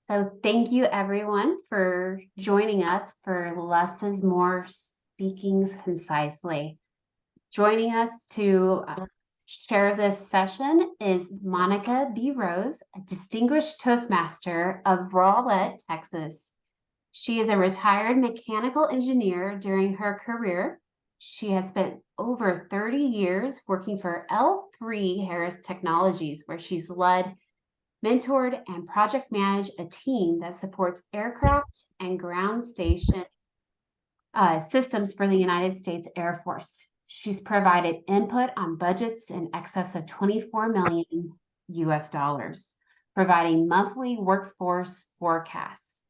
So thank you everyone for joining us for Less is More Speaking Concisely. Joining us to share this session is Monica B. Rose, a distinguished Toastmaster of Rowlett, Texas. She is a retired mechanical engineer during her career. She has spent over 30 years working for L3 Harris Technologies, where she's led, mentored, and project managed a team that supports aircraft and ground station systems for the United States Air Force. She's provided input on budgets in excess of 24 million US dollars, providing monthly workforce forecasts.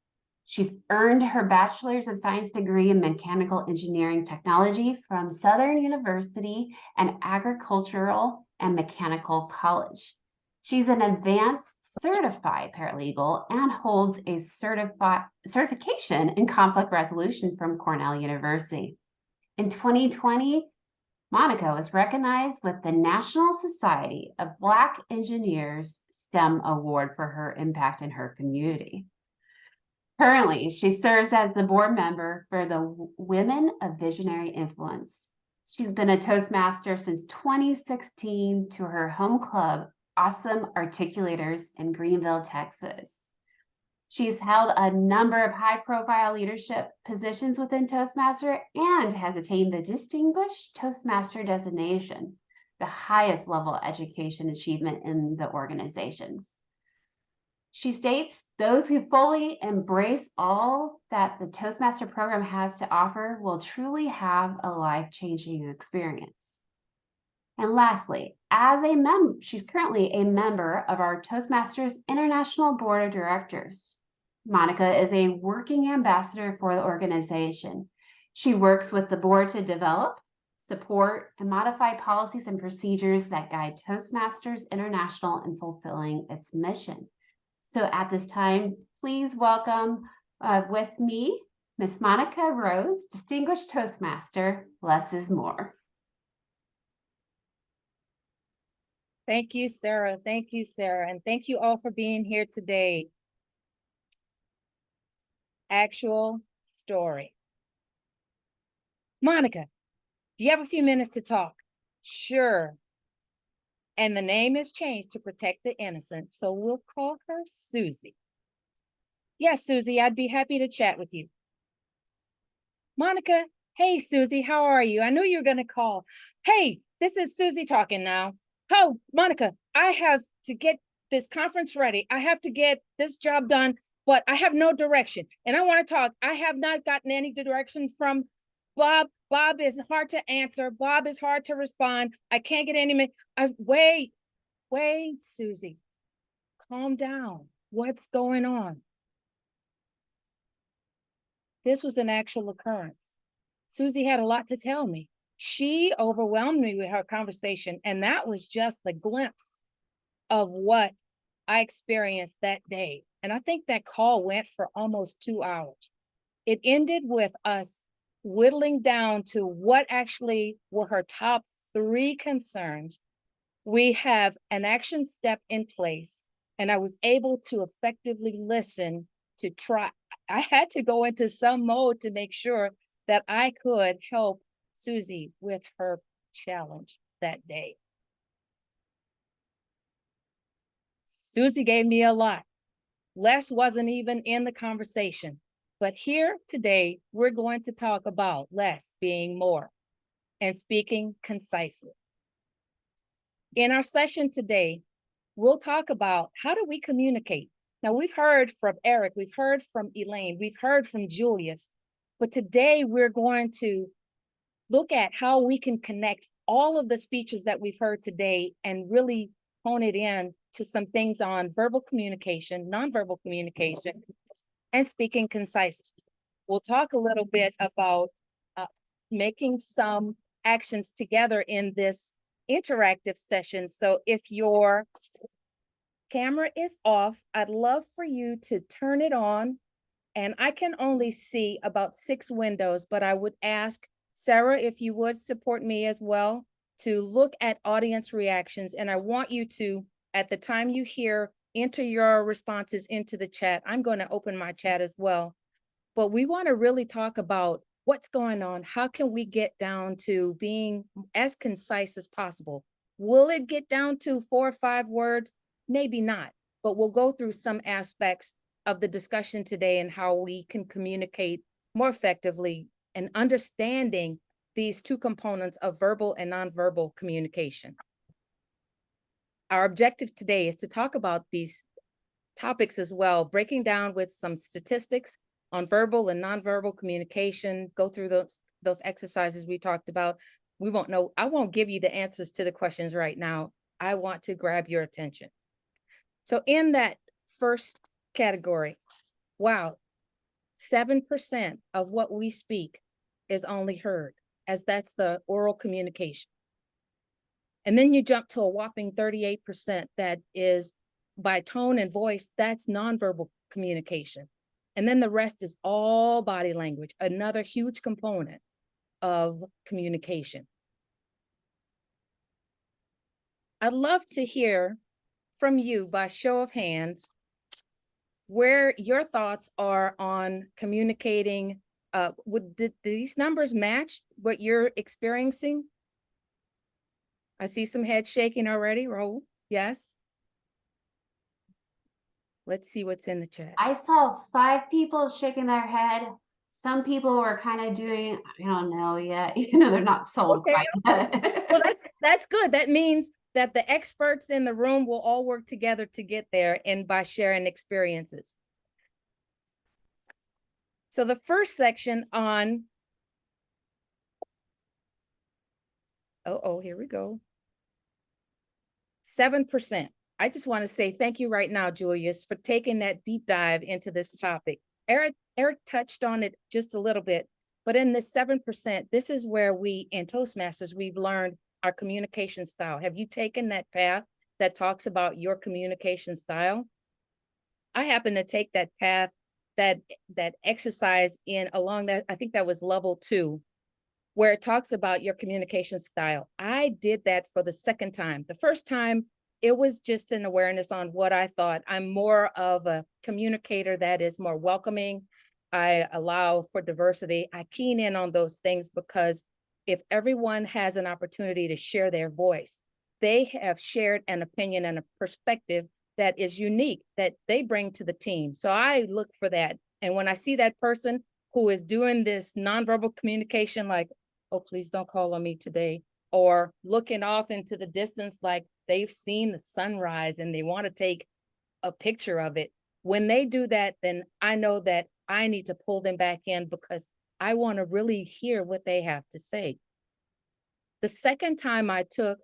She's earned her Bachelor's of Science degree in Mechanical Engineering Technology from Southern University and Agricultural and Mechanical College. She's an advanced certified paralegal and holds a certification in conflict resolution from Cornell University. In 2020, Monica was recognized with the National Society of Black Engineers STEM Award for her impact in her community. Currently, she serves as the board member for the Women of Visionary Influence. She's been a Toastmaster since 2016 to her home club, Awesome Articulators in Greenville, Texas. She's held a number of high-profile leadership positions within Toastmaster and has attained the Distinguished Toastmaster designation, the highest level of education achievement in the organizations. She states, those who fully embrace all that the Toastmaster program has to offer will truly have a life-changing experience. And lastly, she's currently a member of our Toastmasters International Board of Directors. Monica is a working ambassador for the organization. She works with the board to develop, support, and modify policies and procedures that guide Toastmasters International in fulfilling its mission. So at this time, please welcome with me, Miss Monica Rose, Distinguished Toastmaster. Less is more. Thank you, Sarah. Thank you, Sarah. And thank you all for being here today. Actual story. Monica, do you have a few minutes to talk? Sure. And the name is changed to protect the innocent, so we'll call her Susie. Yes, Susie, I'd be happy to chat with you. Monica, hey, Susie, how are you? I knew you were going to call. Hey, this is Susie talking now. Oh, Monica, I have to get this conference ready. I have to get this job done, but I have no direction. And I want to talk. I have not gotten any direction from Bob. Bob is hard to answer. Bob is hard to respond. I can't get any. Wait, Susie. Calm down. What's going on? This was an actual occurrence. Susie had a lot to tell me. She overwhelmed me with her conversation, and that was just the glimpse of what I experienced that day. And I think that call went for almost 2 hours. It ended with us whittling down to what actually were her top 3 concerns. We have an action step in place, and I was able to effectively listen to try. I had to go into some mode to make sure that I could help Susie with her challenge that day. Susie gave me a lot. Les wasn't even in the conversation, but here today, we're going to talk about less being more and speaking concisely. In our session today, we'll talk about how do we communicate. Now, we've heard from Eric, we've heard from Elaine, we've heard from Julius, but today we're going to look at how we can connect all of the speeches that we've heard today and really hone it in to some things on verbal communication, nonverbal communication, and speaking concisely. We'll talk a little bit about making some actions together in this interactive session. So if your camera is off, I'd love for you to turn it on. And I can only see about 6 windows, but I would ask Sarah, if you would support me as well, to look at audience reactions. And I want you to, at the time you hear enter your responses into the chat. I'm going to open my chat as well. But we want to really talk about what's going on. How can we get down to being as concise as possible? Will it get down to 4 or 5 words? Maybe not, but we'll go through some aspects of the discussion today and how we can communicate more effectively and understanding these two components of verbal and nonverbal communication. Our objective today is to talk about these topics as well, breaking down with some statistics on verbal and nonverbal communication, go through those exercises we talked about. I won't give you the answers to the questions right now. I want to grab your attention. So in that first category, wow, 7% of what we speak is only heard, as that's the oral communication. And then you jump to a whopping 38% that is by tone and voice, that's nonverbal communication. And then the rest is all body language, another huge component of communication. I'd love to hear from you by show of hands where your thoughts are on communicating. Did these numbers match what you're experiencing? I see some head shaking already. Raul, yes. Let's see what's in the chat. I saw 5 people shaking their head. Some people were kind of doing, I don't know yet. They're not sold Okay. quite yet. Well, that's good. That means that the experts in the room will all work together to get there and by sharing experiences. So the first section on, here we go. 7%. I just want to say thank you right now, Julius, for taking that deep dive into this topic. Eric touched on it just a little bit, but in this 7%, this is where we, in Toastmasters, we've learned our communication style. Have you taken that path that talks about your communication style? I happen to take that path, that exercise in along that, I think that was level 2, where it talks about your communication style. I did that for the second time. The first time, it was just an awareness on what I thought. I'm more of a communicator that is more welcoming. I allow for diversity. I keen in on those things because if everyone has an opportunity to share their voice, they have shared an opinion and a perspective that is unique that they bring to the team. So I look for that. And when I see that person who is doing this nonverbal communication, like, oh, please don't call on me today, or looking off into the distance like they've seen the sunrise and they want to take a picture of it. When they do that, then I know that I need to pull them back in because I want to really hear what they have to say. The second time I took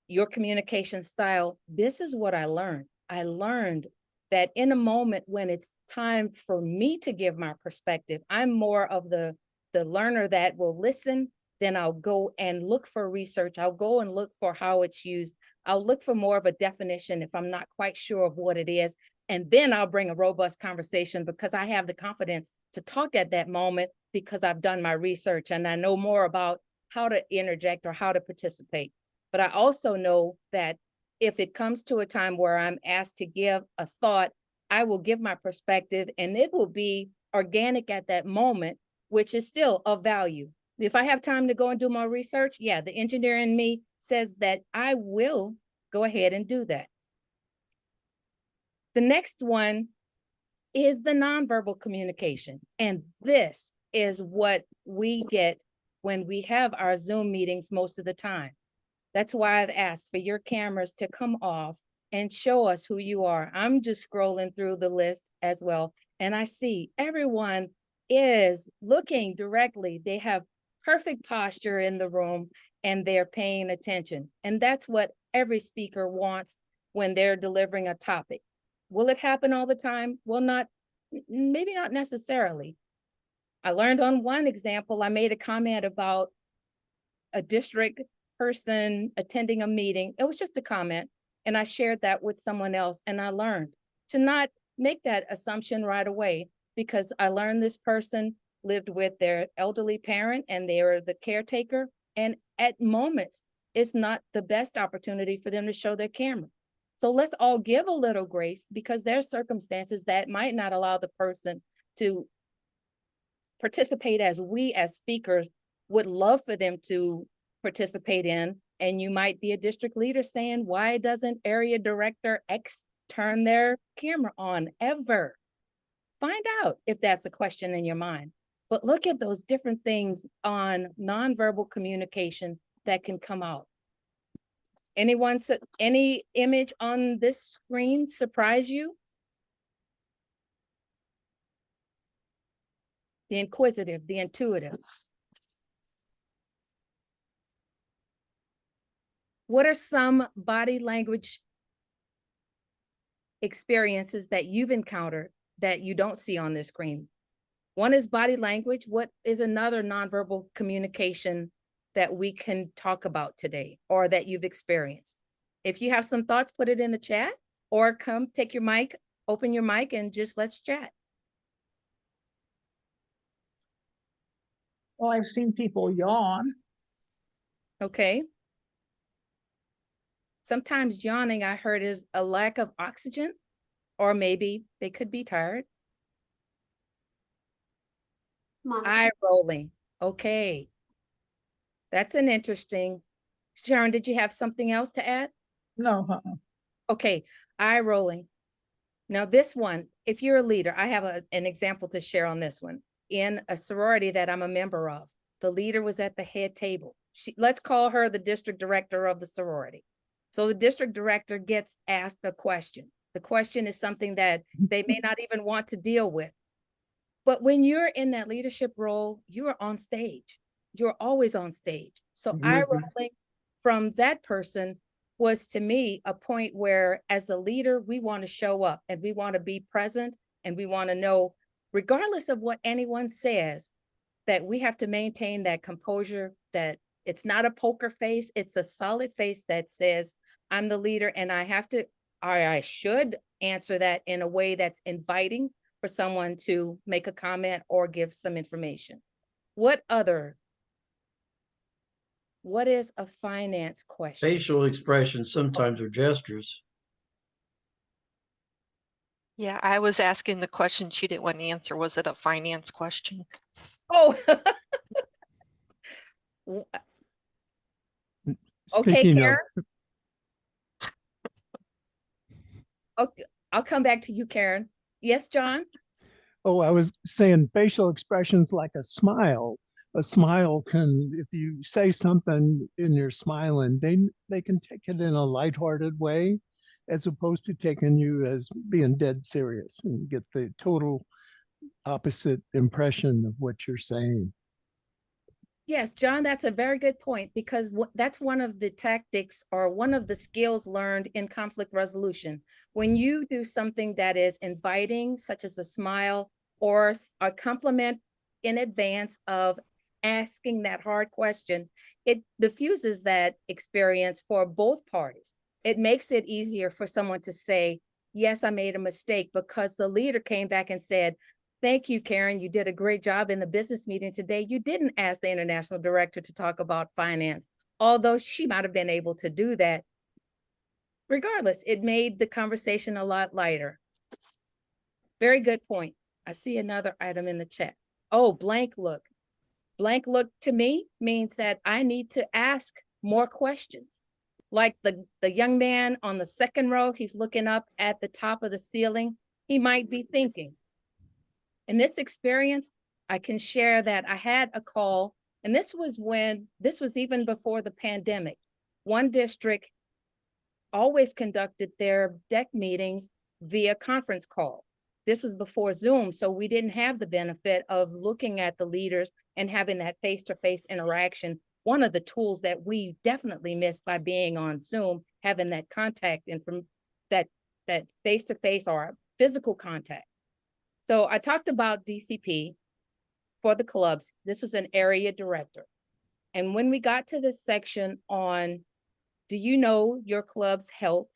your communication style, this is what I learned. I learned that in a moment when it's time for me to give my perspective, I'm more of the learner that will listen, then I'll go and look for research. I'll go and look for how it's used. I'll look for more of a definition if I'm not quite sure of what it is. And then I'll bring a robust conversation because I have the confidence to talk at that moment because I've done my research and I know more about how to interject or how to participate. But I also know that if it comes to a time where I'm asked to give a thought, I will give my perspective and it will be organic at that moment, which is still of value. If I have time to go and do more research, yeah, the engineer in me says that I will go ahead and do that. The next one is the nonverbal communication. And this is what we get when we have our Zoom meetings most of the time. That's why I've asked for your cameras to come off and show us who you are. I'm just scrolling through the list as well. And I see everyone is looking directly. They have perfect posture in the room and they're paying attention. And that's what every speaker wants when they're delivering a topic. Will it happen all the time? Well, maybe not necessarily. I learned on one example, I made a comment about a district person attending a meeting. It was just a comment. And I shared that with someone else. And I learned to not make that assumption right away because I learned this person lived with their elderly parent and they are the caretaker. And at moments, it's not the best opportunity for them to show their camera. So let's all give a little grace, because there's circumstances that might not allow the person to participate as we as speakers would love for them to participate in. And you might be a district leader saying, why doesn't area director X turn their camera on ever? Find out if that's a question in your mind. But look at those different things on nonverbal communication that can come out. Anyone, any image on this screen surprise you? The inquisitive, the intuitive. What are some body language experiences that you've encountered that you don't see on this screen? One is body language. What is another nonverbal communication that we can talk about today or that you've experienced? If you have some thoughts, put it in the chat, or come take your mic, open your mic, and just let's chat. Well, I've seen people yawn. Okay. Sometimes yawning, I heard, is a lack of oxygen, or maybe they could be tired. Monica. Eye rolling. Okay. That's an interesting. Sharon, did you have something else to add? No, Okay, eye rolling. Now this one, if you're a leader, I have an example to share on this one. In a sorority that I'm a member of, the leader was at the head table. Let's call her the district director of the sorority. So the district director gets asked a question. The question is something that they may not even want to deal with. But when you're in that leadership role, you are on stage. You're always on stage. So eye rolling from that person was, to me, a point where, as a leader, we want to show up and we want to be present, and we want to know, regardless of what anyone says, that we have to maintain that composure, that it's not a poker face, it's a solid face that says, I'm the leader, and I should answer that in a way that's inviting for someone to make a comment or give some information. What is a finance question? Facial expressions sometimes are gestures. Yeah, I was asking the question she didn't want to answer. Was it a finance question? Oh. Okay, Speaking Karen. of, Okay, I'll come back to you, Karen. Yes, John? oh, I was saying facial expressions like a smile. A smile can, if you say something and you're smiling, they can take it in a lighthearted way, as opposed to taking you as being dead serious and get the total opposite impression of what you're saying. Yes, John, that's a very good point, because that's one of the tactics or one of the skills learned in conflict resolution. When you do something that is inviting, such as a smile or a compliment in advance of asking that hard question, it diffuses that experience for both parties. It makes it easier for someone to say, yes, I made a mistake, because the leader came back and said, thank you, Karen. You did a great job in the business meeting today. You didn't ask the international director to talk about finance, although she might have been able to do that. Regardless, it made the conversation a lot lighter. Very good point. I see another item in the chat. Oh, blank look. Blank look to me means that I need to ask more questions. Like the young man on the second row, he's looking up at the top of the ceiling. He might be thinking. In this experience, I can share that I had a call, and this was even before the pandemic. One district always conducted their deck meetings via conference call. This was before Zoom, so we didn't have the benefit of looking at the leaders and having that face-to-face interaction. One of the tools that we definitely missed by being on Zoom, having that contact and from that face-to-face or physical contact. So I talked about DCP for the clubs. This was an area director. And when we got to this section on, do you know your club's health?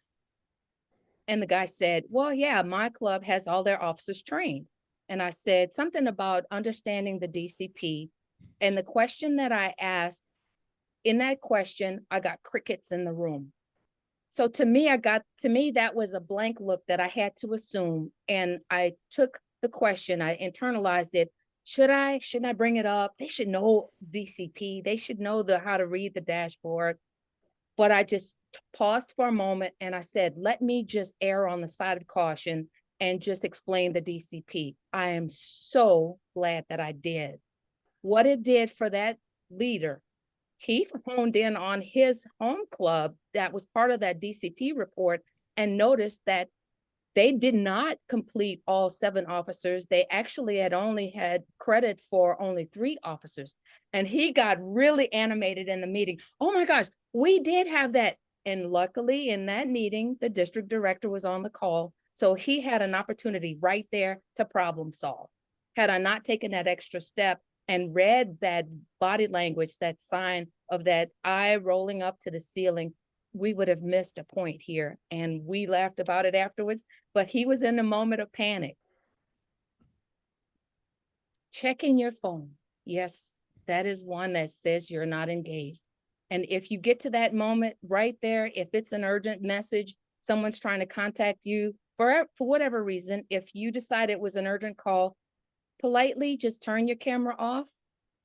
And the guy said, well, yeah, my club has all their officers trained. And I said something about understanding the DCP. And the question that I asked, in that question, I got crickets in the room. So to me, that was a blank look that I had to assume. And I took the question, I internalized it. Shouldn't I bring it up? They should know DCP. They should know how to read the dashboard. But I just paused for a moment and I said, let me just err on the side of caution and just explain the DCP. I am so glad that I did. What it did for that leader, he honed in on his home club that was part of that DCP report and noticed that they did not complete all 7 officers. They actually had only had credit for only 3 officers. And he got really animated in the meeting. Oh my gosh, we did have that. And luckily in that meeting, the district director was on the call. So he had an opportunity right there to problem solve. Had I not taken that extra step and read that body language, that sign of that eye rolling up to the ceiling, we would have missed a point here. And we laughed about it afterwards, but he was in a moment of panic. Checking your phone. Yes, that is one that says you're not engaged. And if you get to that moment right there, if it's an urgent message, someone's trying to contact you for whatever reason, if you decide it was an urgent call, politely just turn your camera off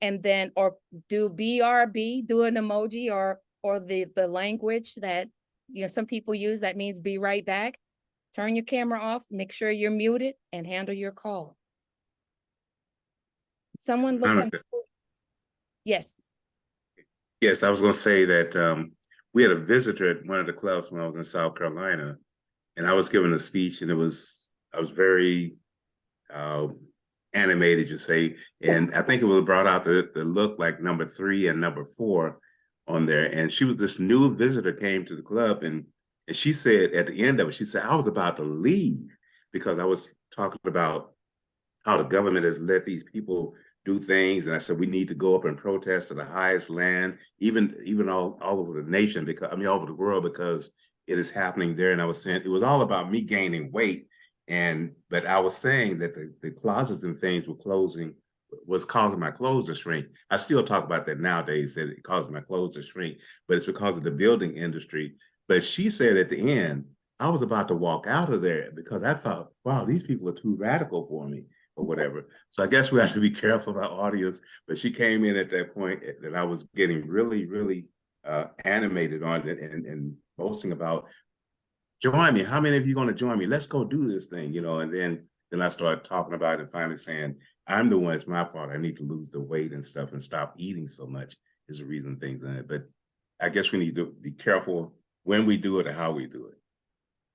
and then, or do BRB, do an emoji or the language that, you know, some people use that means be right back. Turn your camera off, make sure you're muted and handle your call. Someone looked at, yes. Yes, I was going to say that we had a visitor at one of the clubs when I was in South Carolina, and I was giving a speech, and I was very animated, you say, and I think it was brought out the look like number 3 and number 4 on there, and she was this new visitor came to the club, and she said at the end of it, she said, I was about to leave because I was talking about how the government has let these people do things. And I said, we need to go up and protest to the highest land, even all over the nation, because all over the world, because it is happening there. And I was saying, it was all about me gaining weight. But I was saying that the closets and things were closing, was causing my clothes to shrink. I still talk about that nowadays, that it caused my clothes to shrink, but it's because of the building industry. But she said at the end, I was about to walk out of there because I thought, wow, these people are too radical for me, or whatever. So I guess we have to be careful of our audience. But she came in at that point that I was getting really, really animated on it and boasting about, join me. How many of you going to join me? Let's go do this thing, you know. And then I started talking about it and finally saying, I'm the one, it's my fault. I need to lose the weight and stuff and stop eating so much is the reason things in it. But I guess we need to be careful when we do it or how we do it.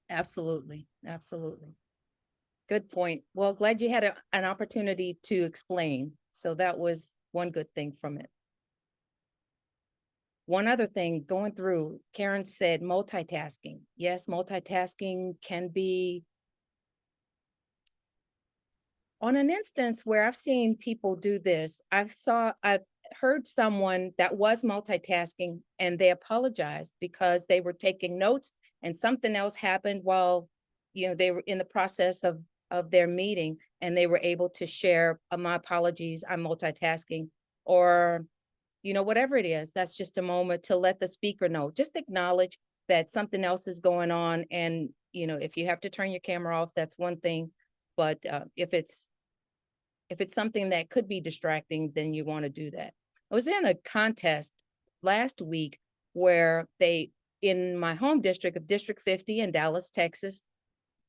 Absolutely. Absolutely. Good point. Well, glad you had an opportunity to explain. So that was one good thing from it. One other thing going through, Karen said multitasking. Yes, multitasking can be on an instance where I've seen people do this. I've heard someone that was multitasking and they apologized because they were taking notes and something else happened while, you know, they were in the process of their meeting and they were able to share, my apologies, I'm multitasking, or, you know, whatever it is, that's just a moment to let the speaker know, just acknowledge that something else is going on. And, you know, if you have to turn your camera off, that's one thing. But if it's something that could be distracting, then you want to do that. I was in a contest last week where in my home district of District 50 in Dallas, Texas,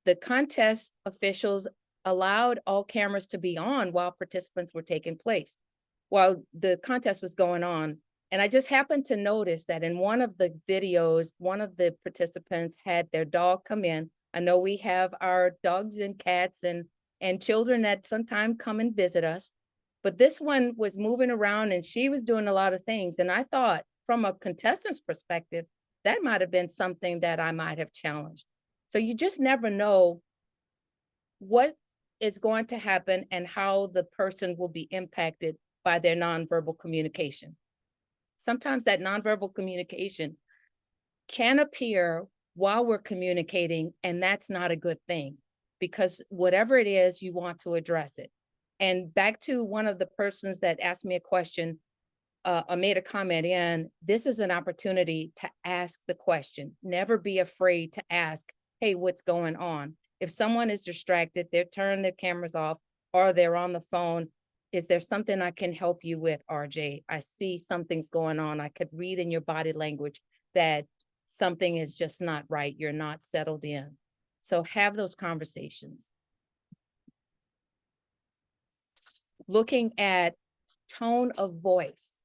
the contest officials allowed all cameras to be on while participants were taking place, while the contest was going on. And I just happened to notice that in one of the videos, one of the participants had their dog come in. I know we have our dogs and cats and children that sometimes come and visit us, but this one was moving around and she was doing a lot of things. And I thought from a contestant's perspective, that might have been something that I might have challenged. So you just never know what is going to happen and how the person will be impacted by their nonverbal communication. Sometimes that nonverbal communication can appear while we're communicating, and that's not a good thing, because whatever it is, you want to address it. And back to one of the persons that asked me a question, made a comment in, this is an opportunity to ask the question. Never be afraid to ask, hey, what's going on? If someone is distracted, they're turning their cameras off or they're on the phone, is there something I can help you with, RJ? I see something's going on. I could read in your body language that something is just not right. You're not settled in. So have those conversations. Looking at tone of voice.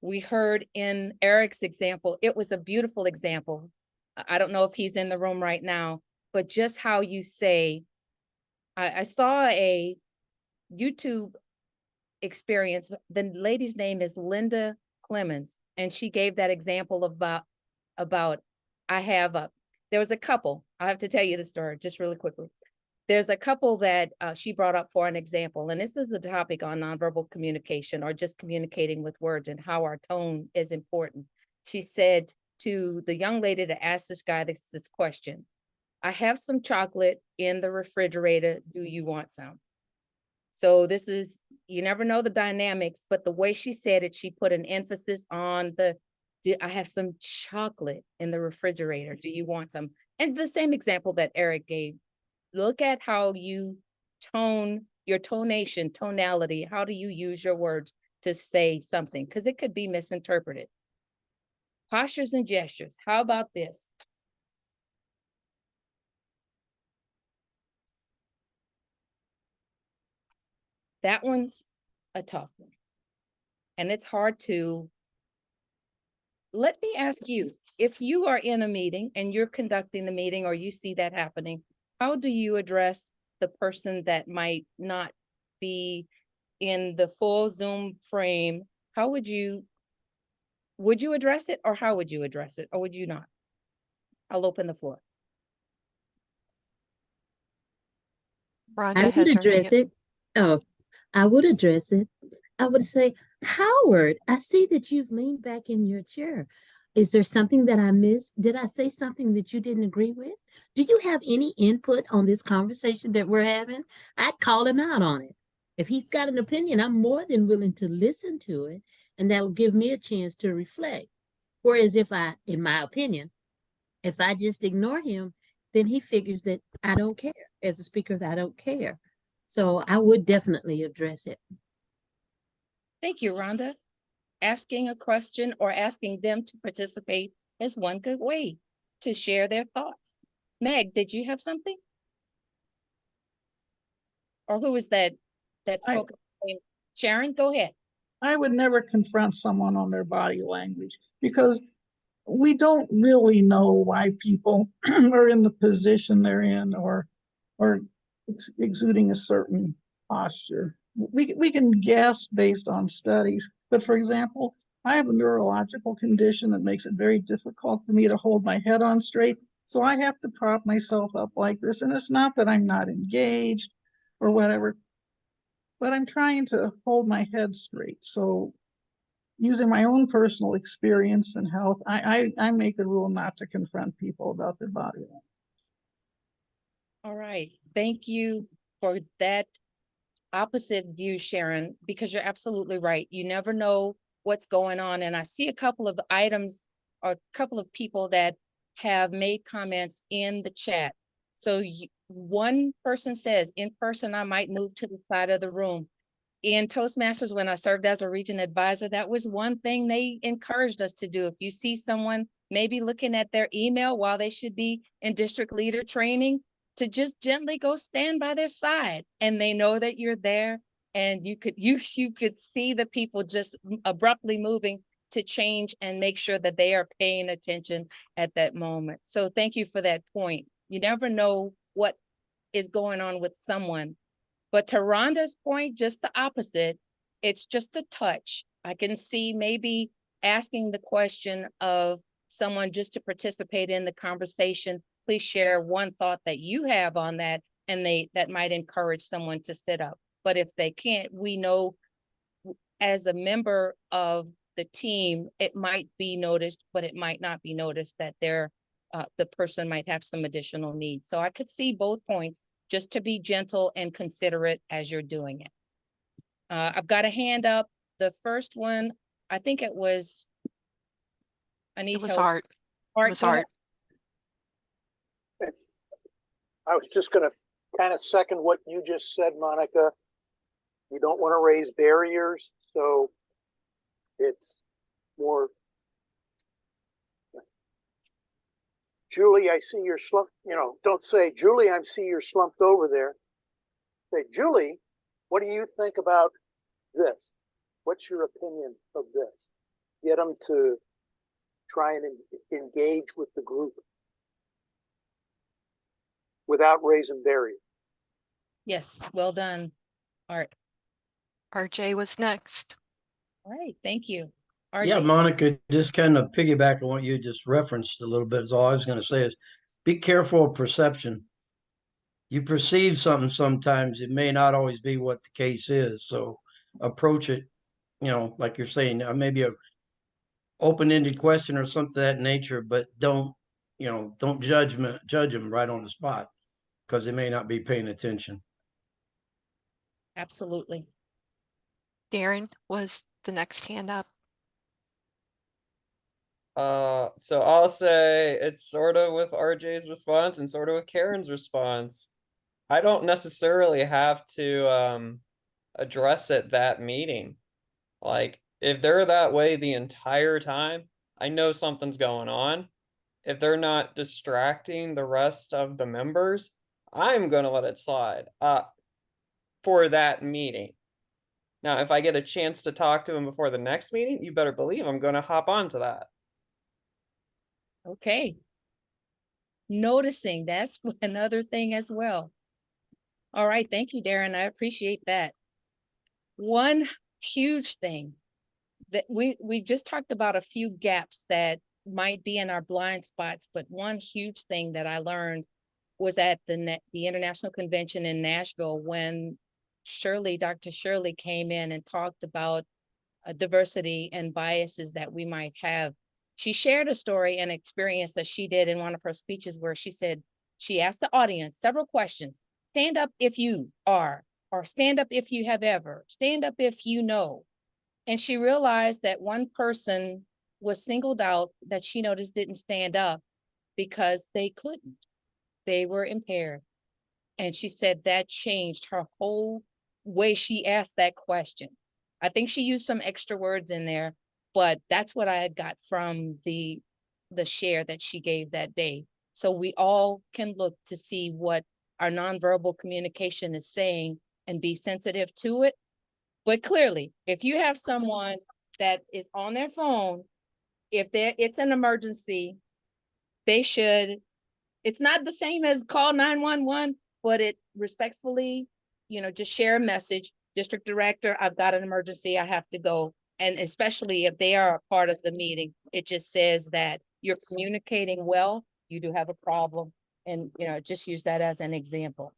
We heard in Eric's example, it was a beautiful example. I don't know if he's in the room right now, but just how you say, I saw a YouTube experience. The lady's name is Linda Clemens, and she gave that example about there was a couple. I have to tell you the story just really quickly. There's a couple that she brought up for an example, and this is a topic on nonverbal communication or just communicating with words and how our tone is important. She said to the young lady to ask this guy this question, I have some chocolate in the refrigerator. Do you want some? So this is, you never know the dynamics, but the way she said it, she put an emphasis on I have some chocolate in the refrigerator. Do you want some? And the same example that Eric gave. Look at how you tone, your tonation, tonality. How do you use your words to say something? Because it could be misinterpreted. Postures and gestures. How about this? That one's a tough one. And it's hard to, let me ask you, if you are in a meeting and you're conducting the meeting or you see that happening, how do you address the person that might not be in the full Zoom frame? How would you address it, or how would you address it, or would you not? I'll open the floor. Rhonda I would has her address hand. it. Oh, I would address it. I would say, Howard, I see that you've leaned back in your chair. Is there something that I missed? Did I say something that you didn't agree with? Do you have any input on this conversation that we're having? I'd call him out on it. If he's got an opinion, I'm more than willing to listen to it, and that'll give me a chance to reflect. Whereas in my opinion, if I just ignore him, then he figures that I don't care. As a speaker, that I don't care. So I would definitely address it. Thank you, Rhonda. Asking a question or asking them to participate is one good way to share their thoughts. Meg, did you have something? Or who was that spoke? Sharon, go ahead. I would never confront someone on their body language because we don't really know why people are in the position they're in or exuding a certain posture. We can guess based on studies, but for example, I have a neurological condition that makes it very difficult for me to hold my head on straight. So I have to prop myself up like this. And it's not that I'm not engaged or whatever, but I'm trying to hold my head straight. So using my own personal experience and health, I make a rule not to confront people about their body language. All right. Thank you for that opposite view, Sharon, because you're absolutely right. You never know what's going on. And I see a couple of items or a couple of people that have made comments in the chat. So one person says, in person, I might move to the side of the room. In Toastmasters, when I served as a region advisor, that was one thing they encouraged us to do. If you see someone maybe looking at their email while they should be in district leader training, to just gently go stand by their side, and they know that you're there, and you could see the people just abruptly moving to change and make sure that they are paying attention at that moment. So thank you for that point. You never know what is going on with someone. But to Rhonda's point, just the opposite, it's just a touch. I can see maybe asking the question of someone just to participate in the conversation. Please share one thought that you have on that, and that might encourage someone to sit up. But if they can't, we know as a member of the team, it might be noticed, but it might not be noticed that the person might have some additional needs. So I could see both points, just to be gentle and considerate as you're doing it. I've got a hand up. The first one, I think it was, I It need was help. art. It Art, was go ahead. art. I was just going to kind of second what you just said, Monica. We don't want to raise barriers, so it's more. Julie, I see you're slumped. You know, don't say, Julie, I see you're slumped over there. Say, Julie, what do you think about this? What's your opinion of this? Get them to try and engage with the group without raising barriers. Yes, well done, Art. RJ was next. All right, thank you. Yeah, RJ. Monica, just kind of piggyback on what you just referenced a little bit is all I was going to say is be careful of perception. You perceive something sometimes, it may not always be what the case is. So approach it, like you're saying, maybe a open-ended question or something of that nature, but don't judge them right on the spot because they may not be paying attention. Absolutely. Darren was the next hand up. So I'll say it's sort of with RJ's response and sort of with Karen's response. I don't necessarily have to address it that meeting. Like if they're that way the entire time, I know something's going on. If they're not distracting the rest of the members, I'm gonna let it slide for that meeting. Now, if I get a chance to talk to him before the next meeting, you better believe I'm gonna hop onto that. Okay. Noticing, that's another thing as well. All right, thank you, Darren. I appreciate that. One huge thing that we just talked about a few gaps that might be in our blind spots, but one huge thing that I learned was at the International Convention in Nashville when Dr. Shirley came in and talked about diversity and biases that we might have. She shared a story and experience that she did in one of her speeches where she said, she asked the audience several questions. Stand up if you are, or stand up if you have ever, stand up if you know. And she realized that one person was singled out that she noticed didn't stand up because they couldn't. They were impaired. And she said that changed her whole way she asked that question. I think she used some extra words in there, but that's what I had got from the share that she gave that day. So we all can look to see what our nonverbal communication is saying and be sensitive to it. But clearly, if you have someone that is on their phone, if it's an emergency, they should, it's not the same as call 911, but it respectfully, just share a message. District director, I've got an emergency, I have to go. And especially if they are a part of the meeting, it just says that you're communicating well, you do have a problem. And, just use that as an example.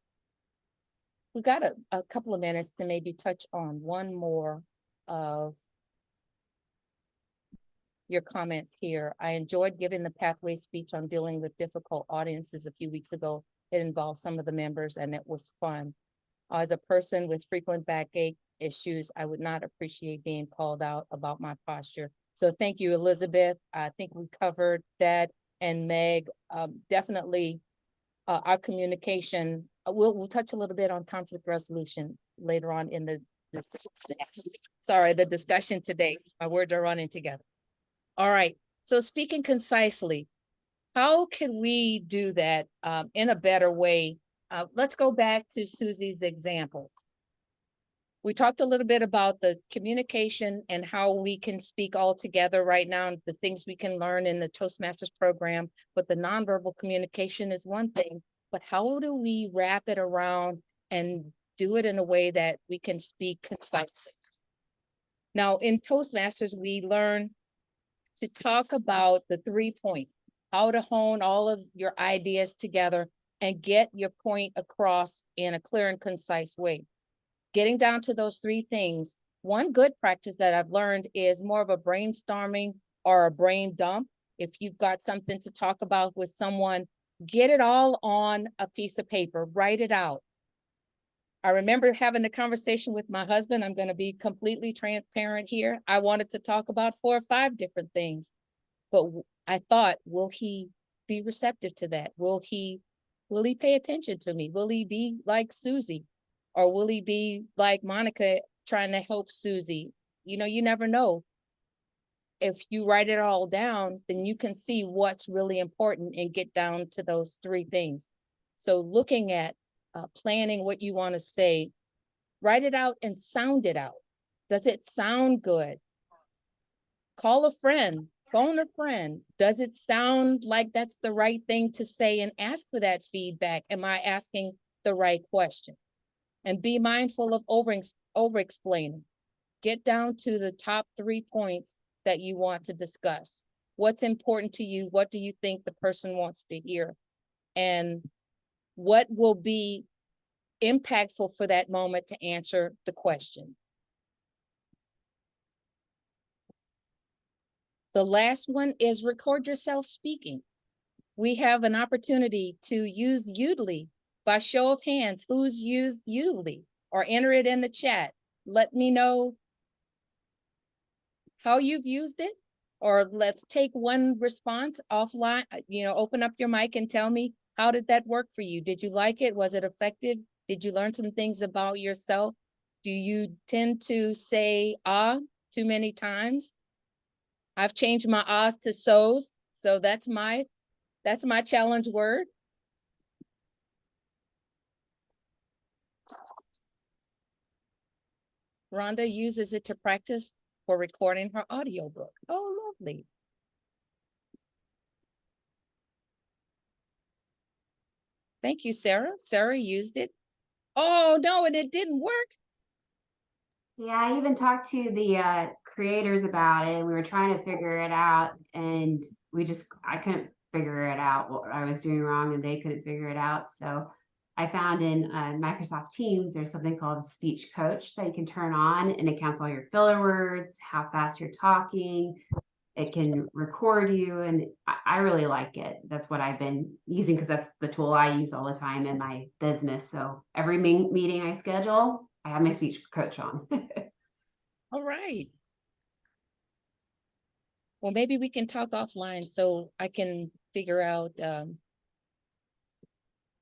We got a couple of minutes to maybe touch on one more of your comments here. I enjoyed giving the pathway speech on dealing with difficult audiences a few weeks ago. It involved some of the members and it was fun. As a person with frequent backache issues, I would not appreciate being called out about my posture. So thank you, Elizabeth. I think we covered that. And Meg, definitely our communication. We'll touch a little bit on conflict resolution later on in the discussion today. My words are running together. All right. So speaking concisely, how can we do that in a better way? Let's go back to Susie's example. We talked a little bit about the communication and how we can speak all together right now, and the things we can learn in the Toastmasters program, but the nonverbal communication is one thing, but how do we wrap it around and do it in a way that we can speak concisely? Now in Toastmasters, we learn to talk about the 3 points, how to hone all of your ideas together and get your point across in a clear and concise way. Getting down to those 3 things, one good practice that I've learned is more of a brainstorming or a brain dump. If you've got something to talk about with someone, get it all on a piece of paper, write it out. I remember having a conversation with my husband. I'm going to be completely transparent here. I wanted to talk about 4 or 5 different things, but I thought, will he be receptive to that? Will he pay attention to me? Will he be like Susie? Or will he be like Monica trying to help Susie? You know, you never know. If you write it all down, then you can see what's really important and get down to those 3 things. So looking at planning what you want to say, write it out and sound it out. Does it sound good? Call a friend, phone a friend. Does it sound like that's the right thing to say, and ask for that feedback? Am I asking the right question? And be mindful of over explaining. Get down to the top 3 points that you want to discuss. What's important to you? What do you think the person wants to hear? And what will be impactful for that moment to answer the question? The last one is record yourself speaking. We have an opportunity to use Udly. By show of hands, who's used Udly? Or enter it in the chat. Let me know how you've used it, or let's take one response offline, open up your mic and tell me, how did that work for you? Did you like it? Was it effective? Did you learn some things about yourself? Do you tend to say too many times? I've changed my ahs to so's, so that's my challenge word. Rhonda uses it to practice for recording her audiobook. Oh, lovely. Thank you, Sarah. Sarah used it. Oh, no, and it didn't work. Yeah, I even talked to the creators about it. We were trying to figure it out, and I couldn't figure it out what I was doing wrong, and they couldn't figure it out. So I found in Microsoft Teams, there's something called Speech Coach that you can turn on, and it counts all your filler words, how fast you're talking. It can record you, and I really like it. That's what I've been using, because that's the tool I use all the time in my business. So every meeting I schedule, I have my speech coach on. All right. Well, maybe we can talk offline so I can figure out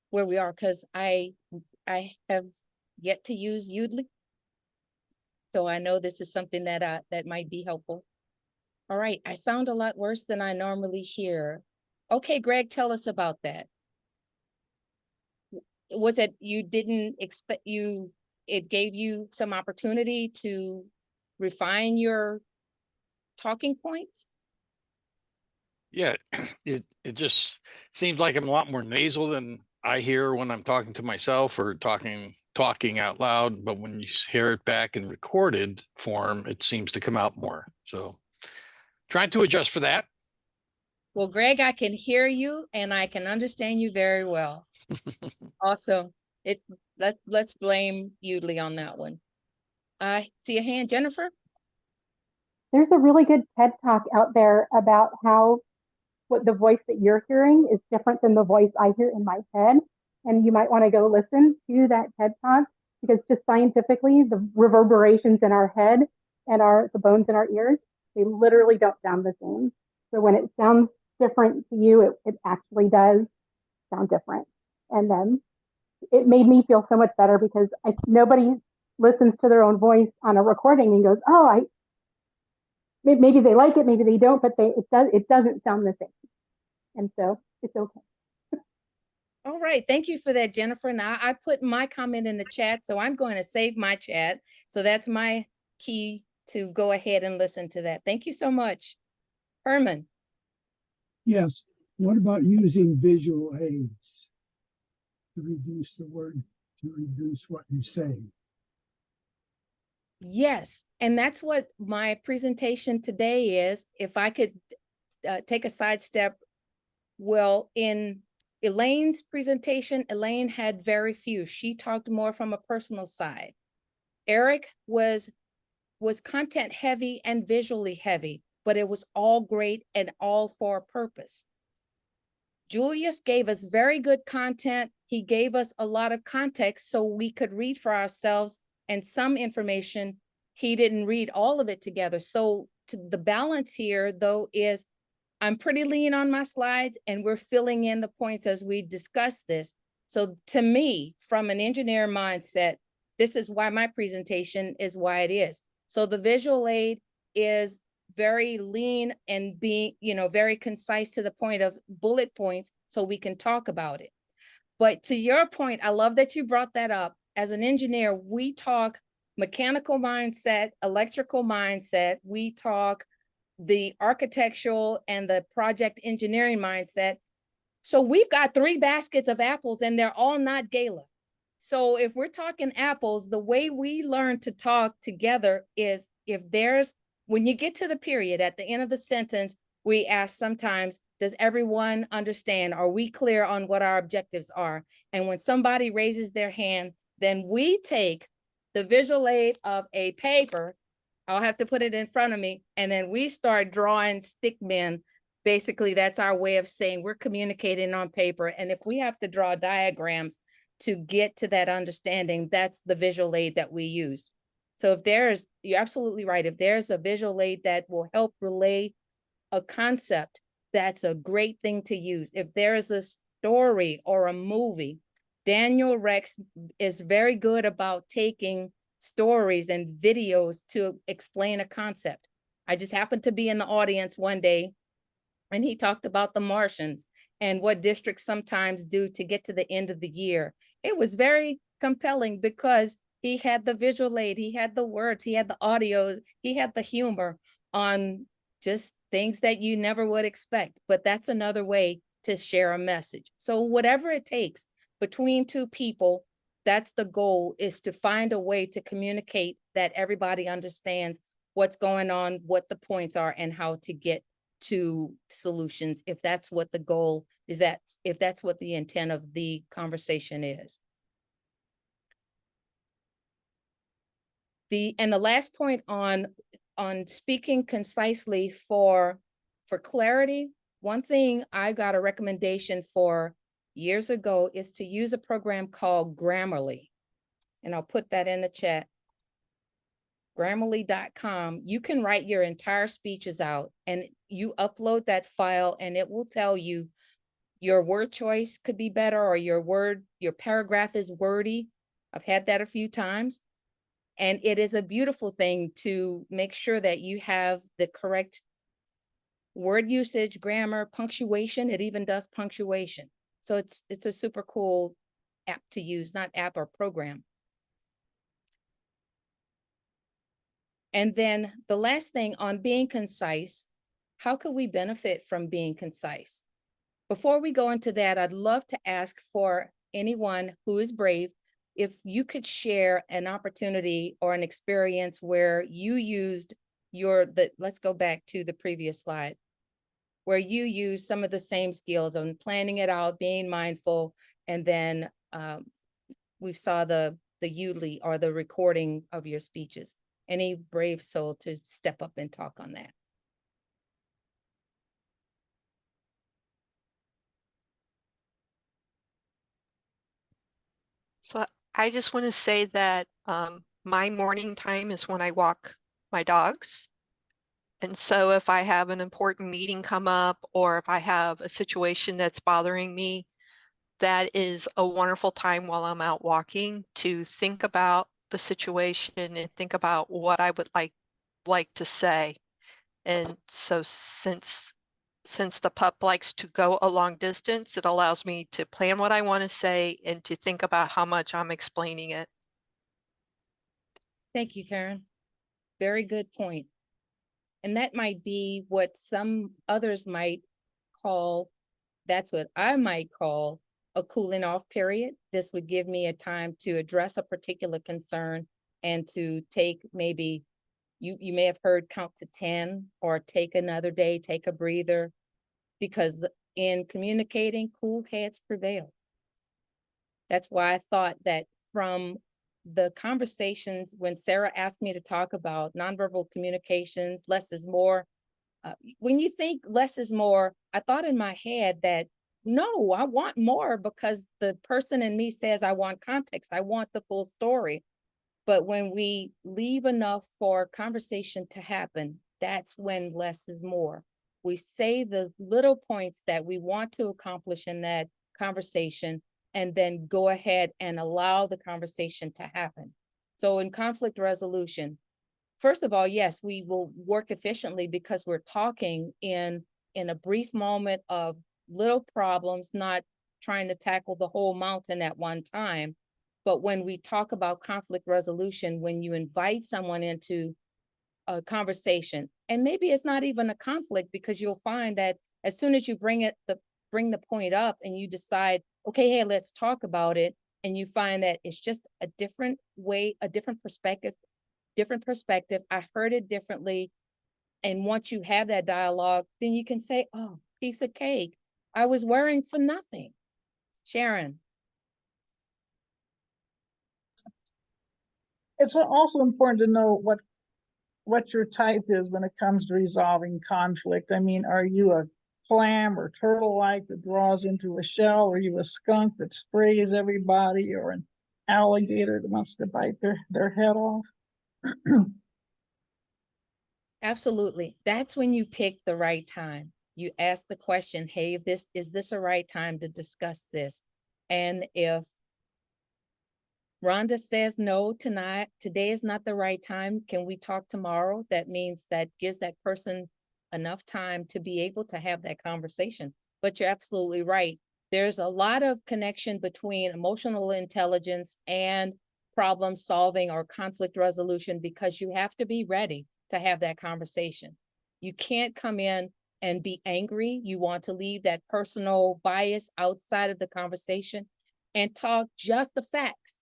where we are, because I have yet to use Udly. So I know this is something that might be helpful. All right, I sound a lot worse than I normally hear. Okay, Greg, tell us about that. Was it you didn't expect it gave you some opportunity to refine your talking points? Yeah, it just seems like I'm a lot more nasal than I hear when I'm talking to myself or talking out loud. But when you hear it back in recorded form, it seems to come out more. So trying to adjust for that. Well, Greg, I can hear you and I can understand you very well. Awesome. Let's blame Udly on that one. I see a hand, Jennifer. There's a really good TED Talk out there about how what the voice that you're hearing is different than the voice I hear in my head. And you might want to go listen to that TED Talk, because just scientifically, the reverberations in our head and the bones in our ears, they literally don't sound the same. So when it sounds different to you, it actually does sound different. And then it made me feel so much better, because nobody listens to their own voice on a recording and goes, oh, maybe they like it, maybe they don't, but it doesn't sound the same. And so it's okay. All right, thank you for that, Jennifer. Now I put my comment in the chat, so I'm going to save my chat. So that's my key to go ahead and listen to that. Thank you so much. Herman. Yes. What about using visual aids to reduce what you say? Yes, and that's what my presentation today is. If I could take a sidestep, well, in Elaine's presentation, Elaine had very few. She talked more from a personal side. Eric was content heavy and visually heavy, but it was all great and all for a purpose. Julius gave us very good content. He gave us a lot of context so we could read for ourselves, and some information, he didn't read all of it together. So the balance here, though, is I'm pretty lean on my slides and we're filling in the points as we discuss this. So to me, from an engineer mindset, this is why my presentation is why it is. So the visual aid is very lean and being, very concise to the point of bullet points so we can talk about it. But to your point, I love that you brought that up. As an engineer, we talk mechanical mindset, electrical mindset, we talk the architectural and the project engineering mindset. So we've got 3 baskets of apples and they're all not gala. So if we're talking apples, the way we learn to talk together is when you get to the period at the end of the sentence, we ask sometimes, does everyone understand? Are we clear on what our objectives are? And when somebody raises their hand, then we take the visual aid of a paper, I'll have to put it in front of me, and then we start drawing stick men. Basically, that's our way of saying we're communicating on paper. And if we have to draw diagrams to get to that understanding, that's the visual aid that we use. So you're absolutely right. If there's a visual aid that will help relay a concept, that's a great thing to use. If there is a story or a movie, Daniel Rex is very good about taking stories and videos to explain a concept. I just happened to be in the audience one day and he talked about the Martians and what districts sometimes do to get to the end of the year. It was very compelling because he had the visual aid, he had the words, he had the audio, he had the humor on just things that you never would expect. But that's another way to share a message. So whatever it takes between 2 people, that's the goal, is to find a way to communicate that everybody understands what's going on, what the points are, and how to get to solutions, if that's what the goal is, if that's what the intent of the conversation is. The last point on speaking concisely for clarity, one thing I got a recommendation for years ago is to use a program called Grammarly. And I'll put that in the chat. Grammarly.com. You can write your entire speeches out and you upload that file and it will tell you your word choice could be better, or your paragraph is wordy. I've had that a few times. And it is a beautiful thing to make sure that you have the correct word usage, grammar, punctuation. It even does punctuation. So it's a super cool app to use, not app or program. And then the last thing on being concise, how could we benefit from being concise? Before we go into that, I'd love to ask for anyone who is brave, if you could share an opportunity or an experience where you used let's go back to the previous slide, where you use some of the same skills on planning it out, being mindful, and then we saw the Udly or the recording of your speeches. Any brave soul to step up and talk on that? So I just want to say that my morning time is when I walk my dogs. And so if I have an important meeting come up, or if I have a situation that's bothering me, that is a wonderful time while I'm out walking to think about the situation and think about what I would like to say. And so since the pup likes to go a long distance, it allows me to plan what I want to say and to think about how much I'm explaining it. Thank you, Karen. Very good point. And that might be what some others might call, that's what I might call a cooling off period. This would give me a time to address a particular concern and to take maybe, you may have heard count to 10 or take another day, take a breather, because in communicating, cool heads prevail. That's why I thought that from the conversations when Sarah asked me to talk about nonverbal communications, less is more. When you think less is more, I thought in my head that no, I want more because the person in me says I want context. I want the full story. But when we leave enough for conversation to happen, that's when less is more. We say the little points that we want to accomplish in that conversation and then go ahead and allow the conversation to happen. So in conflict resolution, first of all, yes, we will work efficiently because we're talking in a brief moment of little problems, not trying to tackle the whole mountain at one time. But when we talk about conflict resolution, when you invite someone into a conversation, and maybe it's not even a conflict, because you'll find that as soon as you bring the point up and you decide, okay, hey, let's talk about it, and you find that it's just a different way, a different perspective. I heard it differently. And once you have that dialogue, then you can say, oh, piece of cake. I was worrying for nothing. Sharon. It's also important to know what your type is when it comes to resolving conflict. I mean, are you a clam or turtle-like that draws into a shell? Or are you a skunk that sprays everybody, or an alligator that wants to bite their head off? Absolutely. That's when you pick the right time. You ask the question, hey, is this a right time to discuss this? And if Rhonda says no, today is not the right time, can we talk tomorrow? That means that gives that person enough time to be able to have that conversation. But you're absolutely right. There's a lot of connection between emotional intelligence and problem solving or conflict resolution, because you have to be ready to have that conversation. You can't come in and be angry. You want to leave that personal bias outside of the conversation and talk just the facts.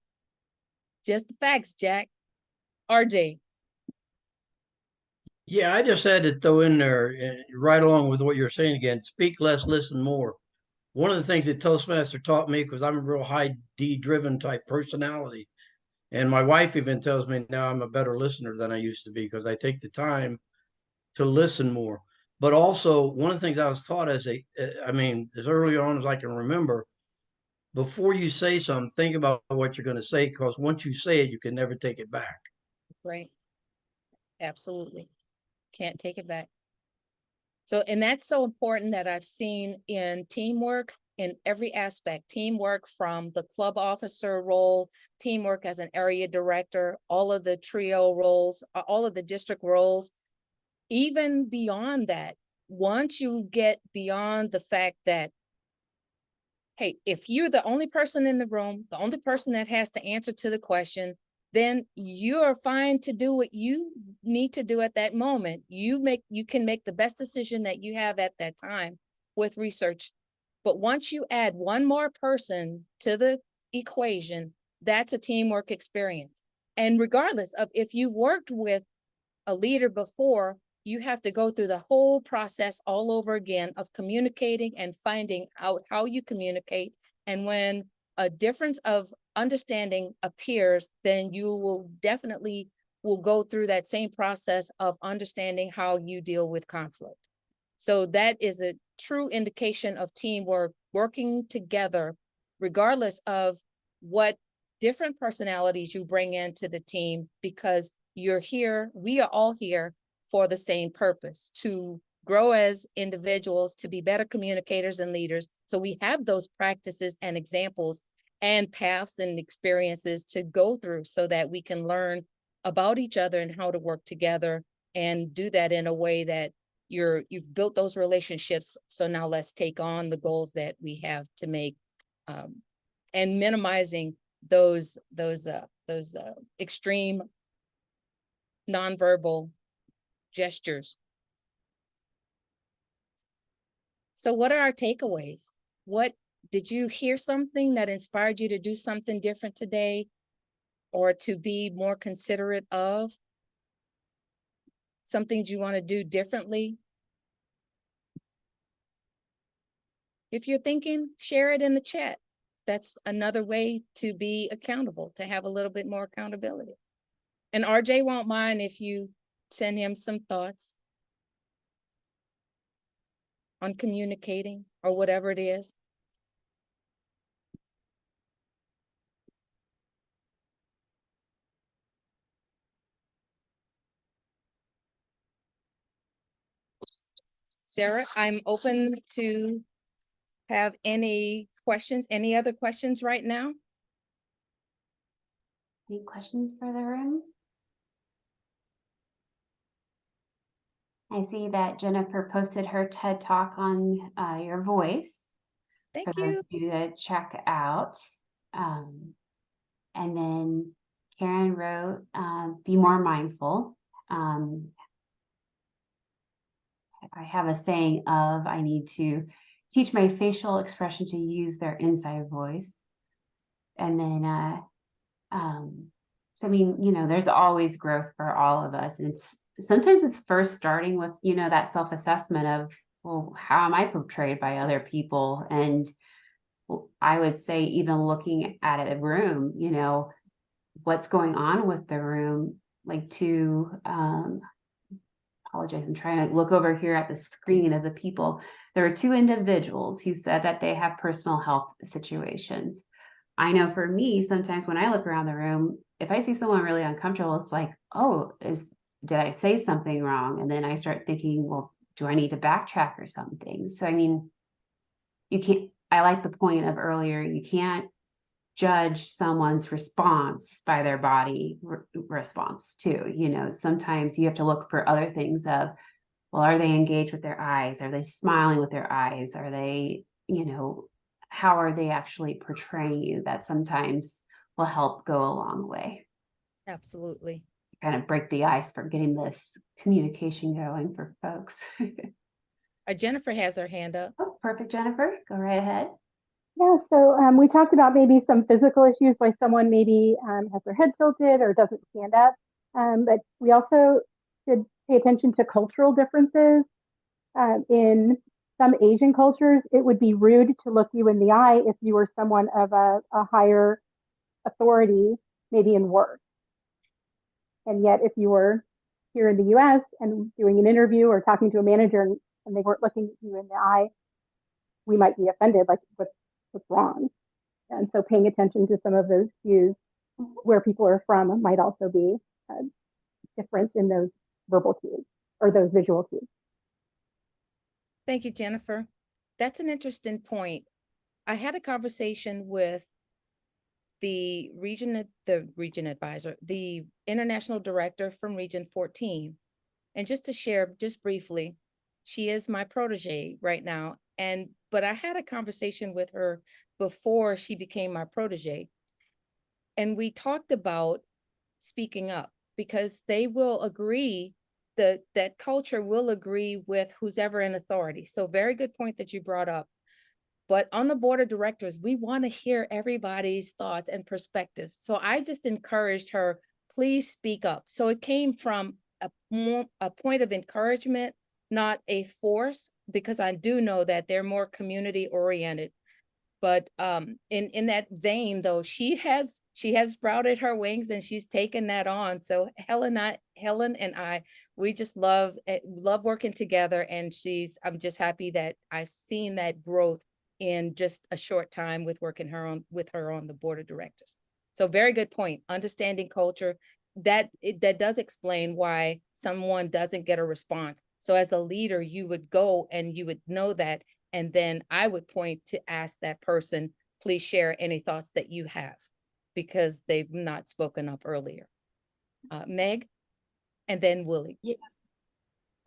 Just the facts, Jack. RJ. Yeah, I just had to throw in there, right along with what you're saying again, speak less, listen more. One of the things that Toastmaster taught me, because I'm a real high D driven type personality, and my wife even tells me now I'm a better listener than I used to be, because I take the time to listen more. But also, one of the things I was taught as as early on as I can remember, before you say something, think about what you're going to say, because once you say it, you can never take it back. Right. Absolutely. Can't take it back. So, and that's so important that I've seen in teamwork in every aspect, teamwork from the club officer role, teamwork as an area director, all of the trio roles, all of the district roles, even beyond that. Once you get beyond the fact that, hey, if you're the only person in the room, the only person that has to answer to the question, then you are fine to do what you need to do at that moment. You can make the best decision that you have at that time with research. But once you add one more person to the equation, that's a teamwork experience. And regardless of if you worked with a leader before, you have to go through the whole process all over again of communicating and finding out how you communicate. And when a difference of understanding appears, then you will definitely go through that same process of understanding how you deal with conflict. So that is a true indication of teamwork, working together, regardless of what different personalities you bring into the team, because we are all here for the same purpose, to grow as individuals, to be better communicators and leaders. So we have those practices and examples and paths and experiences to go through so that we can learn about each other and how to work together, and do that in a way that you've built those relationships. So now let's take on the goals that we have to make, and minimizing those extreme nonverbal gestures. So what are our takeaways? What did you hear something that inspired you to do something different today, or to be more considerate of some things you want to do differently? If you're thinking, share it in the chat. That's another way to be accountable, to have a little bit more accountability. And RJ won't mind if you send him some thoughts on communicating or whatever it is. Sarah, I'm open to have any questions, any other questions right now? Any questions for the room? I see that Jennifer posted her TED Talk on your voice Thank for those you. of you to check out. And then Karen wrote, be more mindful. I have a saying of, I need to teach my facial expression to use their inside voice. And then, so I mean, you know, there's always growth for all of us. And sometimes it's first starting with, you know, that self-assessment of, well, how am I portrayed by other people? And I would say even looking at a room, you know, what's going on with the room, like to apologize, I'm trying to look over here at the screen of the people. There are two individuals who said that they have personal health situations. I know for me, sometimes when I look around the room, if I see someone really uncomfortable, it's like, oh, did I say something wrong? And then I start thinking, well, do I need to backtrack or something? So I mean, you can't, I like the point of earlier, you can't judge someone's response by their body response too. You know, sometimes you have to look for other things of, well, are they engaged with their eyes? Are they smiling with their eyes? Are they, you know, how are they actually portraying you? That sometimes will help go a long way. Absolutely. Kind of break the ice for getting this communication going for folks. Jennifer has her hand up. Oh, perfect, Jennifer. Go right ahead. Yeah, so we talked about maybe some physical issues, why someone maybe has their head tilted or doesn't stand up. But we also should pay attention to cultural differences. In some Asian cultures, it would be rude to look you in the eye if you were someone of a higher authority, maybe in work. And yet, if you were here in the US and doing an interview or talking to a manager and they weren't looking at you in the eye, we might be offended, like what's wrong? And so paying attention to some of those cues where people are from might also be a difference in those verbal cues or those visual cues. Thank you, Jennifer. That's an interesting point. I had a conversation with the region advisor, the international director from Region 14. And just to share just briefly, she is my protege right now. But I had a conversation with her before she became my protege. And we talked about speaking up because they will agree that culture will agree with who's ever in authority. So very good point that you brought up. But on the board of directors, we want to hear everybody's thoughts and perspectives. So I just encouraged her, please speak up. So it came from a point of encouragement, not a force, because I do know that they're more community oriented. But in that vein, though, she has sprouted her wings and she's taken that on. So Helen and I, we just love working together. And I'm just happy that I've seen that growth in just a short time with working with her on the board of directors. So very good point. Understanding culture, that does explain why someone doesn't get a response. So as a leader, you would go and you would know that. And then I would point to ask that person, please share any thoughts that you have because they've not spoken up earlier. Meg, and then Willie. Yes.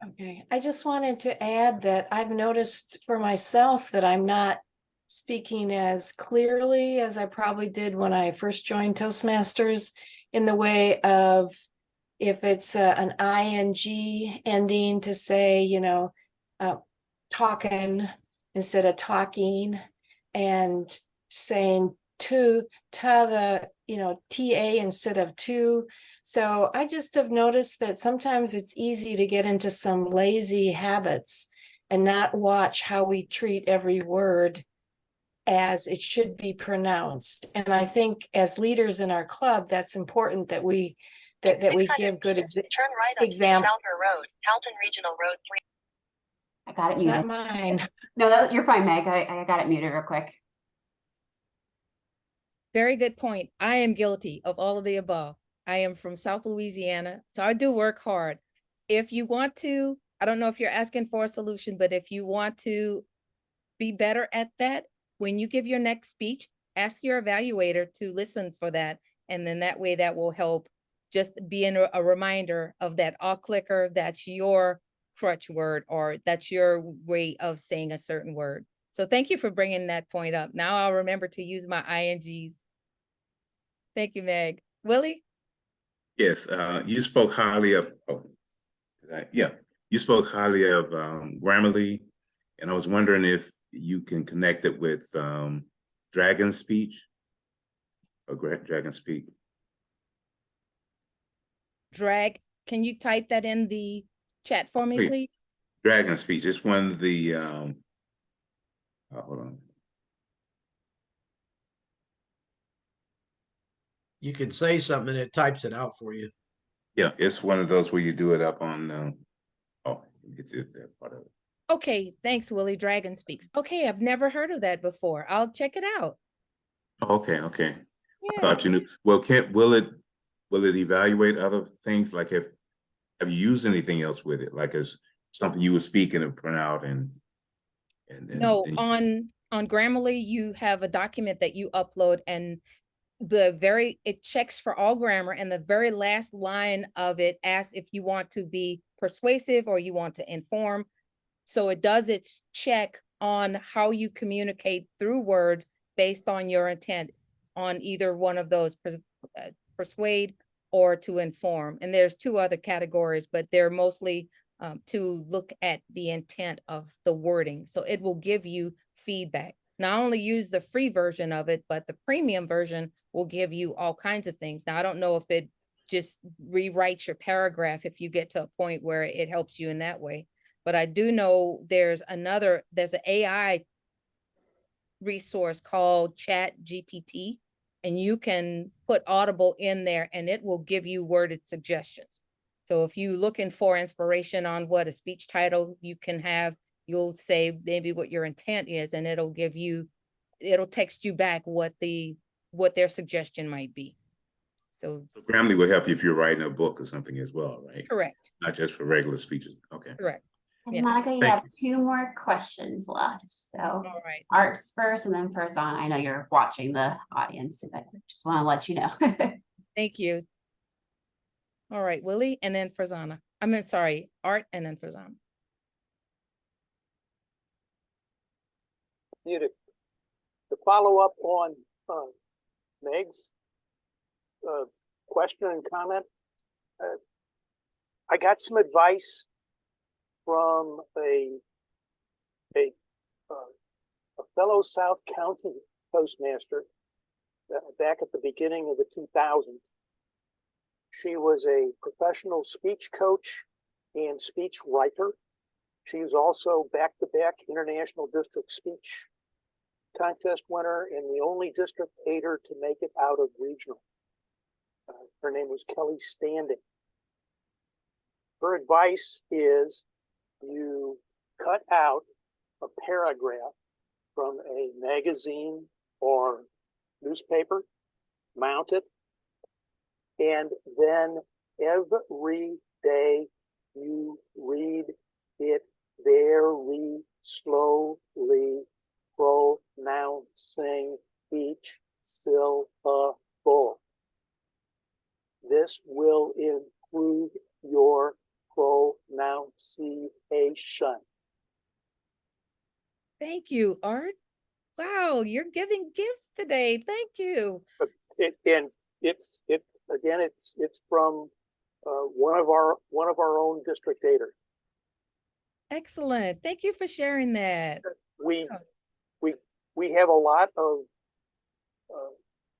Okay, I just wanted to add that I've noticed for myself that I'm not speaking as clearly as I probably did when I first joined Toastmasters, in the way of if it's an ing ending, to say, you know, talking instead of talking, and saying to the, you know, TA instead of to. So I just have noticed that sometimes it's easy to get into some lazy habits and not watch how we treat every word as it should be pronounced. And I think as leaders in our club, that's important that we we give good turn right on example. Road, Halton Regional Road 3. I got it It's muted. not mine. No, you're fine, Meg. I got it muted real quick. Very good point. I am guilty of all of the above. I am from South Louisiana, so I do work hard. If you want to, I don't know if you're asking for a solution, but if you want to be better at that, when you give your next speech, ask your evaluator to listen for that. And then that way that will help just being a reminder of that all clicker, that's your crutch word, or that's your way of saying a certain word. So thank you for bringing that point up. Now I'll remember to use my INGs. Thank you, Meg. Willie? Yes, you spoke highly of, you spoke highly of Grammarly, and I was wondering if you can connect it with Dragon Speech or Dragon Speak. Can you type that in the chat for me, Wait. please? Dragon Speech, it's one of the, hold on. You can say something and it types it out for you. Yeah, it's one of those where you do it up on, get to that part of it. Okay, thanks, Willie. Dragon Speaks. Okay, I've never heard of that before. I'll check it out. Okay. I Yeah. thought you knew. Well, will it evaluate other things? Like have you used anything else with it? Like as something you were speaking and print out and No, on Grammarly, you have a document that you upload, and it checks for all grammar, and the very last line of it asks if you want to be persuasive or you want to inform. So it does its check on how you communicate through words based on your intent on either one of those, persuade or to inform. And there's two other categories, but they're mostly to look at the intent of the wording. So it will give you feedback. Not only use the free version of it, but the premium version will give you all kinds of things. Now, I don't know if it just rewrites your paragraph if you get to a point where it helps you in that way. But I do know there's an AI resource called Chat GPT, and you can put Audible in there and it will give you worded suggestions. So if you're looking for inspiration on what a speech title you can have, you'll say maybe what your intent is, and it'll text you back what their suggestion might be. So Grammarly will help you if you're writing a book or something as well, right? Correct. Not just for regular speeches. Okay. Correct. And Yes. Monica, you have two more questions left. So All right. Art's first and then Farzana. I know you're watching the audience, but I just want to let you know. Thank you. All right, Willie, and then Farzana. Sorry, Art, and then Farzana. To follow up on Meg's question and comment, I got some advice from a fellow South County Toastmaster back at the beginning of the 2000s. She was a professional speech coach and speech writer. She was also back-to-back international district speech contest winner and the only district aider to make it out of regional. Her name was Kelly Standing. Her advice is you cut out a paragraph from a magazine or newspaper, mount it, and then every day you read it very slowly, pronouncing each syllable. This will improve your pronunciation. Thank you, Art. Wow, you're giving gifts today. Thank you. It's from one of our own district aiders. Excellent. Thank you for sharing that. We have a lot of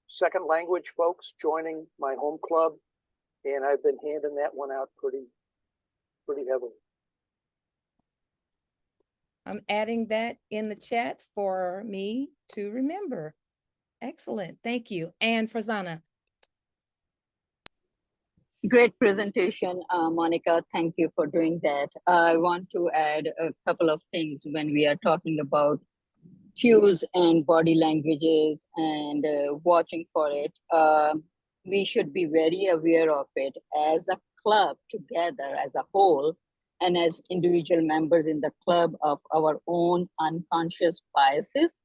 second language folks joining my home club, and I've been handing that one out pretty heavily. I'm adding that in the chat for me to remember. Excellent. Thank you. And Farzana. Great presentation, Monica. Thank you for doing that. I want to add a couple of things when we are talking about cues and body languages and watching for it. We should be very aware of it as a club together, as a whole, and as individual members in the club of our own unconscious biases,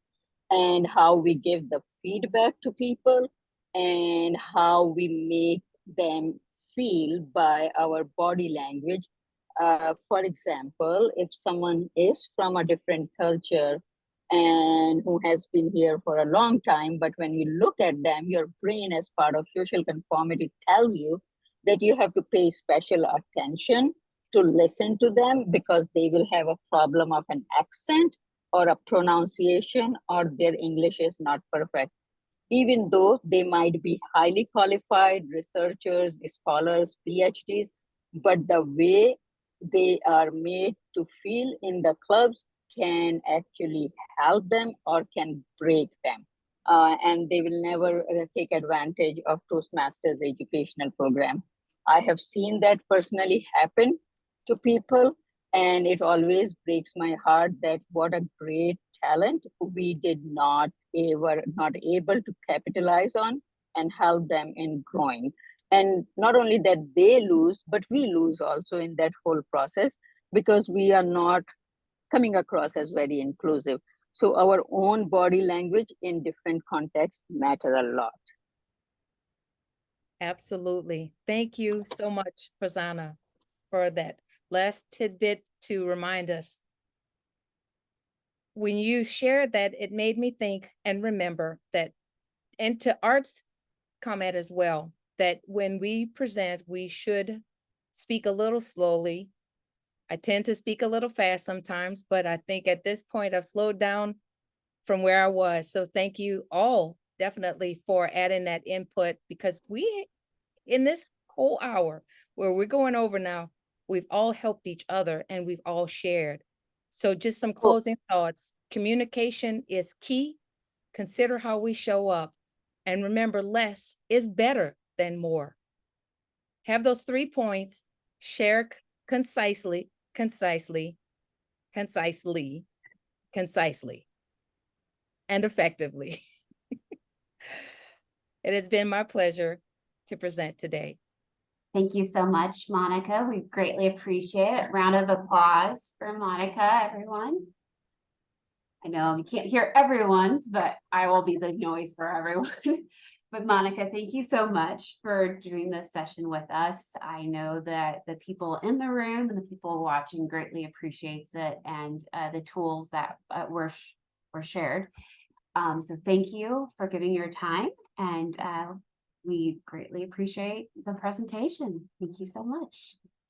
and how we give the feedback to people and how we make them feel by our body language. For example, if someone is from a different culture and who has been here for a long time, but when you look at them, your brain, as part of social conformity, tells you that you have to pay special attention to listen to them because they will have a problem of an accent or a pronunciation, or their English is not perfect. Even though they might be highly qualified researchers, scholars, PhDs, but the way they are made to feel in the clubs can actually help them or can break them. And they will never take advantage of Toastmasters educational program. I have seen that personally happen to people, and it always breaks my heart that what a great talent we did not able to capitalize on and help them in growing. And not only that they lose, but we lose also in that whole process because we are not coming across as very inclusive. So our own body language in different contexts matter a lot. Absolutely. Thank you so much, Prasanna, for that last tidbit to remind us. When you shared that, it made me think and remember that, and to Art's comment as well, that when we present, we should speak a little slowly. I tend to speak a little fast sometimes, but I think at this point I've slowed down from where I was. So thank you all definitely for adding that input, because we, in this whole hour where we're going over now, we've all helped each other and we've all shared. So just some closing thoughts. Communication is key. Consider how we show up. And remember, less is better than more. Have those 3 points, share concisely, and effectively. It has been my pleasure to present today. Thank you so much, Monica. We greatly appreciate it. Round of applause for Monica, everyone. I know you can't hear everyone's, but I will be the noise for everyone. But Monica, thank you so much for doing this session with us. I know that the people in the room and the people watching greatly appreciates it, and the tools that were shared. So thank you for giving your time, and we greatly appreciate the presentation. Thank you so much.